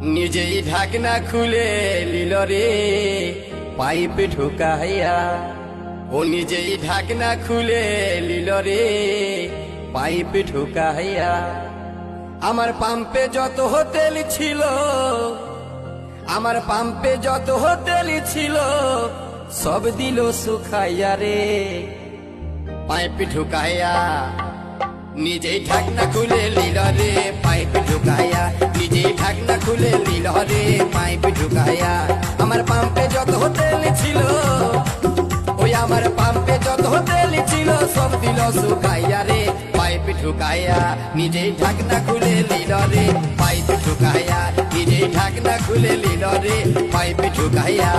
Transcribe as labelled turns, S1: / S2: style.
S1: নিজেই ঢাকনা খুলে লিল রে পাইপ ঢুকাইয়া। ও নিজেই ঢাকনা খুলে লিল রে পাইপ ঢুকাইয়া। আমার পাম্পে যত তেল ছিল, আমার পাম্পে যত তেল ছিল, সব দিল শুকাইয়া রে পাইপ ঢুকাইয়া। নিজেই ঢাকনা খুলে লিল রে পাইপ ঢুকাইয়া। নিজেই ঢাকনা খুলে লিল রে পাইপ ঢুকাইয়া। আমার পাম্পে যত তেল ছিল, ওই আমার পাম্পে যত তেল ছিল, সব দিল শুকাইয়া রে পাইপ ঢুকাইয়া। নিজেই ঢাকনা খুলে লিল রে পাইপ ঢুকাইয়া। নিজেই ঢাকনা খুলে লিল রে পাইপ ঢুকাইয়া।